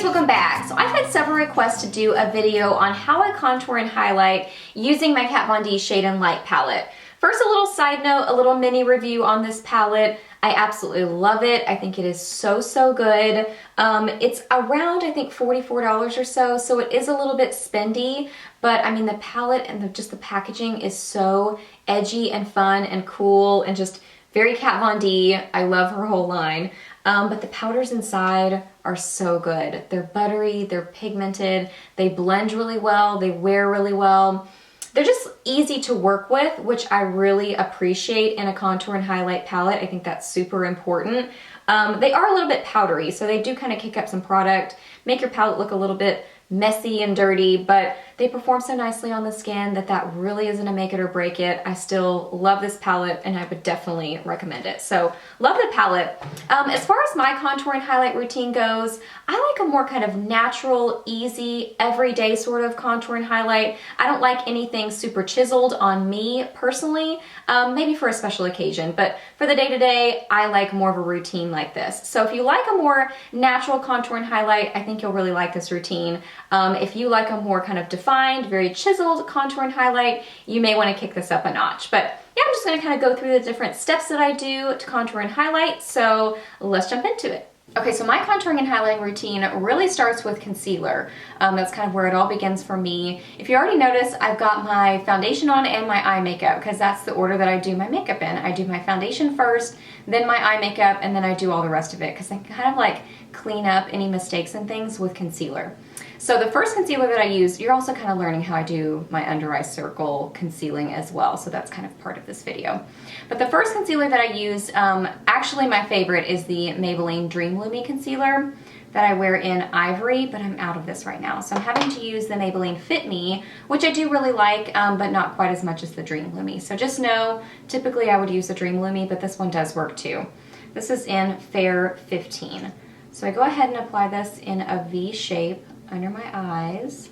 guys, welcome back. So I've had several requests to do a video on how I contour and highlight using my Kat Von D Shade and Light palette. First, a little side note, a little mini review on this palette. I absolutely love it. I think it is so good. It's around, I think, $44 or so it is a little bit spendy, but I mean the palette and just the packaging is so edgy and fun and cool and just very Kat Von D. I love her whole line. But the powders inside are so good. They're buttery, they're pigmented, they blend really well, they wear really well. They're just easy to work with, which I really appreciate in a contour and highlight palette. I think that's super important. They are a little bit powdery, so they do kind of kick up some product, make your palette look a little bit messy and dirty, but they perform so nicely on the skin that really isn't a make it or break it. I still love this palette and I would definitely recommend it. So love the palette. As far as my contour and highlight routine goes, I like a more kind of natural, easy, everyday sort of contour and highlight. I don't like anything super chiseled on me personally, maybe for a special occasion, but for the day-to-day, I like more of a routine like this. So if you like a more natural contour and highlight, I think you'll really like this routine. If you like a more kind of defined, very chiseled contour and highlight, you may want to kick this up a notch. But yeah, I'm just going to kind of go through the different steps that I do to contour and highlight, so let's jump into it. Okay, so my contouring and highlighting routine really starts with concealer. That's kind of where it all begins for me. If you already noticed, I've got my foundation on and my eye makeup because that's the order that I do my makeup in. I do my foundation first, then my eye makeup, and then I do all the rest of it because I kind of like clean up any mistakes and things with concealer. So the first concealer that I use, you're also kind of learning how I do my under eye circle concealing as well, so that's kind of part of this video. But the first concealer that I use, actually my favorite is the Maybelline Dream Lumi concealer that I wear in Ivory, but I'm out of this right now. So I'm having to use the Maybelline Fit Me, which I do really like, but not quite as much as the Dream Lumi. So just know, typically I would use the Dream Lumi, but this one does work too. This is in Fair 15. So I go ahead and apply this in a V shape under my eyes,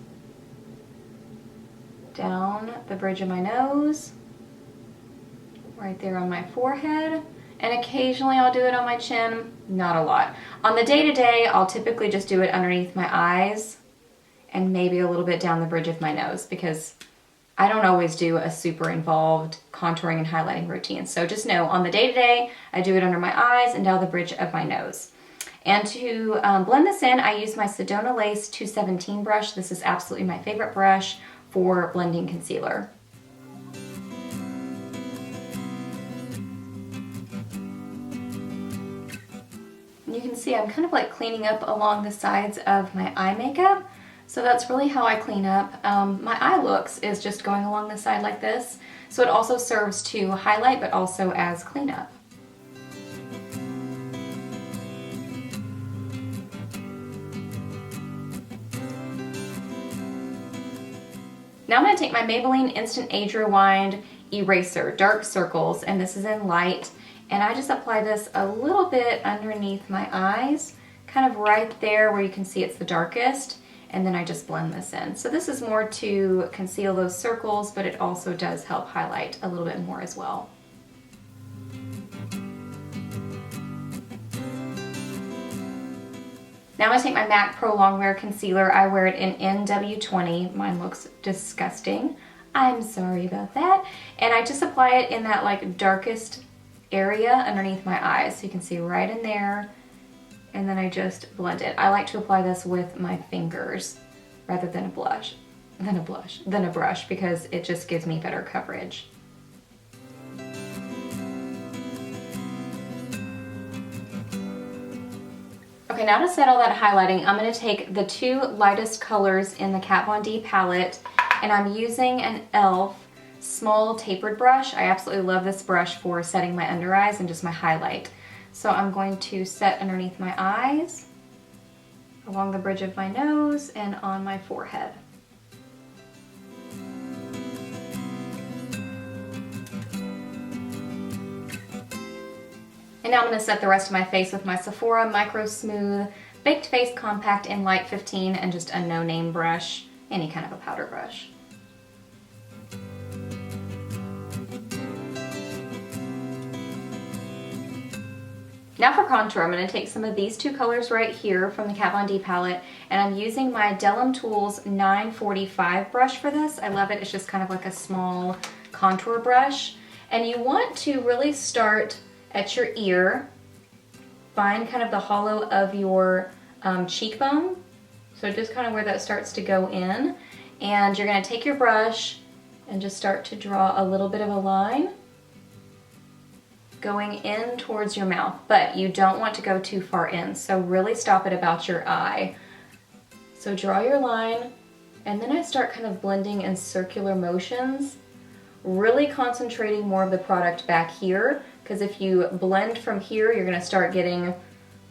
down the bridge of my nose, right there on my forehead, and occasionally I'll do it on my chin, not a lot. On the day-to-day, I'll typically just do it underneath my eyes and maybe a little bit down the bridge of my nose because I don't always do a super involved contouring and highlighting routine. So just know, on the day-to-day, I do it under my eyes and down the bridge of my nose. And to blend this in, I use my Sedona Lace 217 brush. This is absolutely my favorite brush for blending concealer. And you can see I'm kind of like cleaning up along the sides of my eye makeup. So that's really how I clean up. My eye looks is just going along the side like this. So it also serves to highlight, but also as cleanup. Now I'm going to take my Maybelline Instant Age Rewind Eraser, Dark Circles, and this is in Light, and I just apply this a little bit underneath my eyes, kind of right there where you can see it's the darkest, and then I just blend this in. So this is more to conceal those circles, but it also does help highlight a little bit more as well. Now I'm going to take my MAC Pro Longwear Concealer. I wear it in NW20. Mine looks disgusting. I'm sorry about that. And I just apply it in that like darkest area underneath my eyes. So you can see right in there. And then I just blend it. I like to apply this with my fingers rather than a brush because it just gives me better coverage. Okay, now to set all that highlighting, I'm going to take the two lightest colors in the Kat Von D palette, and I'm using an e.l.f. small tapered brush. I absolutely love this brush for setting my under eyes and just my highlight. So I'm going to set underneath my eyes, along the bridge of my nose, and on my forehead. And now I'm going to set the rest of my face with my Sephora Micro Smooth Baked Face Compact in Light 15 and just a no-name brush, any kind of a powder brush. Now for contour, I'm going to take some of these two colors right here from the Kat Von D palette, and I'm using my Delum Tools 945 brush for this. I love it. It's just kind of like a small contour brush. And you want to really start at your ear, find kind of the hollow of your cheekbone. So just kind of where that starts to go in. And you're going to take your brush and just start to draw a little bit of a line going in towards your mouth, but you don't want to go too far in, so really stop at about your eye. So draw your line, and then I start kind of blending in circular motions, really concentrating more of the product back here, because if you blend from here, you're going to start getting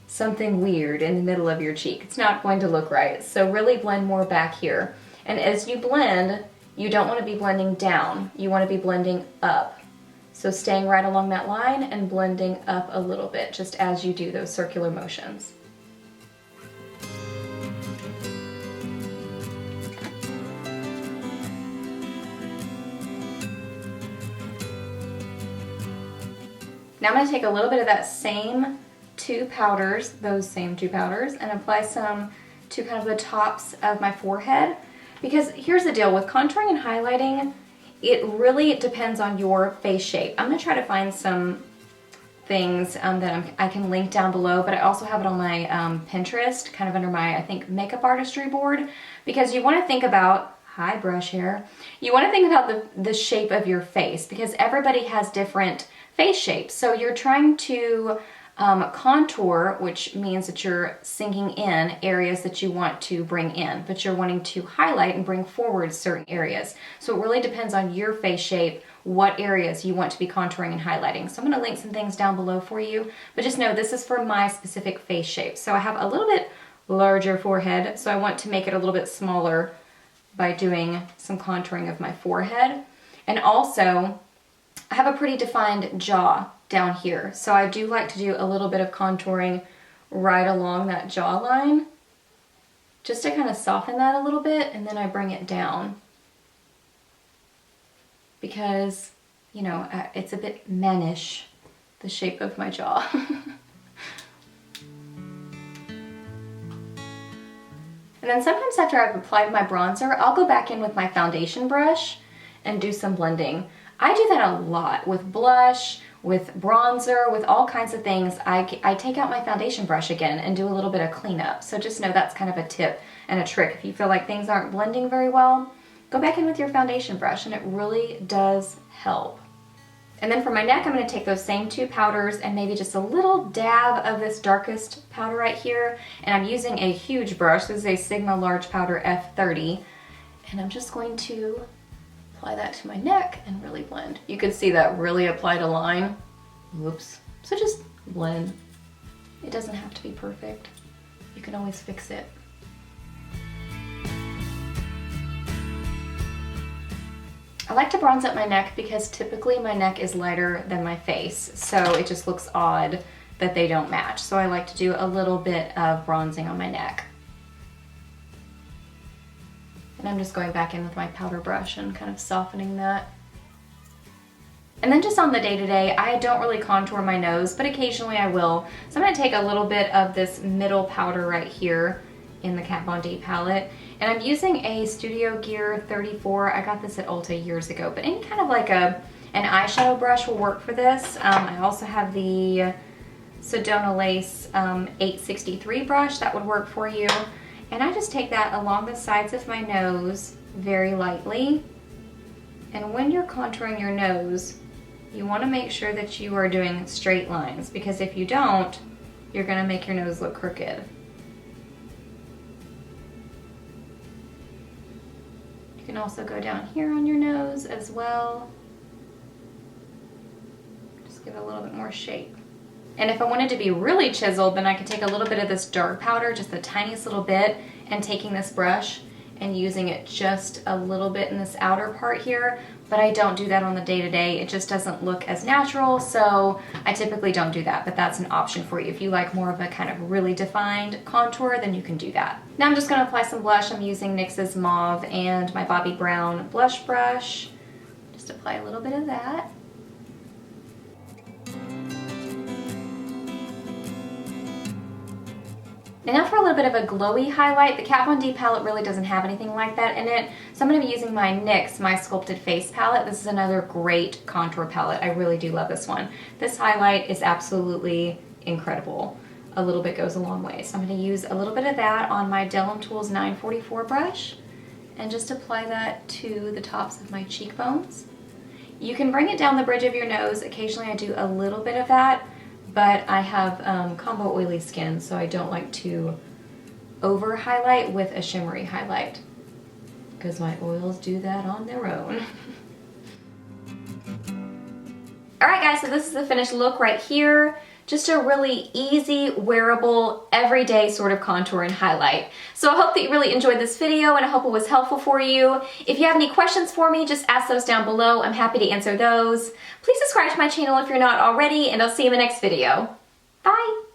something weird in the middle of your cheek. It's not going to look right, so really blend more back here. And as you blend, you don't want to be blending down, you want to be blending up. So staying right along that line and blending up a little bit just as you do those circular motions. Now I'm going to take a little bit of that same two powders, those same two powders, and apply some to kind of the tops of my forehead. Because here's the deal, with contouring and highlighting, it really depends on your face shape. I'm going to try to find some things that I can link down below, but I also have it on my Pinterest, kind of under my, I think, makeup artistry board, because you want to think about, hi brush hair, you want to think about the shape of your face, because everybody has different face shapes. So you're trying to contour, which means that you're sinking in areas that you want to bring in, but you're wanting to highlight and bring forward certain areas. So it really depends on your face shape, what areas you want to be contouring and highlighting. So I'm going to link some things down below for you, but just know this is for my specific face shape. So I have a little bit larger forehead, so I want to make it a little bit smaller by doing some contouring of my forehead. And also, I have a pretty defined jaw down here, so I do like to do a little bit of contouring right along that jawline just to kind of soften that a little bit, and then I bring it down because, you know, it's a bit mannish, the shape of my jaw. And then sometimes after I've applied my bronzer, I'll go back in with my foundation brush and do some blending. I do that a lot with blush, with bronzer, with all kinds of things. I take out my foundation brush again and do a little bit of cleanup. So just know that's kind of a tip and a trick. If you feel like things aren't blending very well, go back in with your foundation brush, and it really does help. And then for my neck, I'm going to take those same two powders and maybe just a little dab of this darkest powder right here. And I'm using a huge brush. This is a Sigma Large Powder F30. And I'm just going to apply that to my neck and really blend. You can see that really applied a line. Whoops. So just blend. It doesn't have to be perfect. You can always fix it. I like to bronze up my neck because typically my neck is lighter than my face, so it just looks odd that they don't match. So I like to do a little bit of bronzing on my neck. And I'm just going back in with my powder brush and kind of softening that. And then just on the day-to-day, I don't really contour my nose, but occasionally I will. So I'm going to take a little bit of this middle powder right here in the Kat Von D palette. And I'm using a Studio Gear 34. I got this at Ulta years ago, but any kind of like an eyeshadow brush will work for this. I also have the Sedona Lace 863 brush that would work for you. And I just take that along the sides of my nose very lightly. And when you're contouring your nose, you want to make sure that you are doing straight lines, because if you don't, you're going to make your nose look crooked. You can also go down here on your nose as well. Just give it a little bit more shape. And if I wanted to be really chiseled, then I could take a little bit of this dark powder, just the tiniest little bit, and taking this brush and using it just a little bit in this outer part here. But I don't do that on the day-to-day. It just doesn't look as natural, so I typically don't do that, but that's an option for you. If you like more of a kind of really defined contour, then you can do that. Now I'm just gonna apply some blush. I'm using NYX's Mauve and my Bobbi Brown blush brush. Just apply a little bit of that. And now for a little bit of a glowy highlight. The Kat Von D palette really doesn't have anything like that in it, so I'm going to be using my NYX My Sculpted Face palette. This is another great contour palette. I really do love this one. This highlight is absolutely incredible. A little bit goes a long way. So I'm going to use a little bit of that on my Delum Tools 944 brush and just apply that to the tops of my cheekbones. You can bring it down the bridge of your nose. Occasionally I do a little bit of that, but I have combo oily skin, so I don't like to over highlight with a shimmery highlight because my oils do that on their own. Alright guys, so this is the finished look right here. Just a really easy, wearable, everyday sort of contour and highlight. So I hope that you really enjoyed this video and I hope it was helpful for you. If you have any questions for me, just ask those down below. I'm happy to answer those. Please subscribe to my channel if you're not already, and I'll see you in the next video. Bye!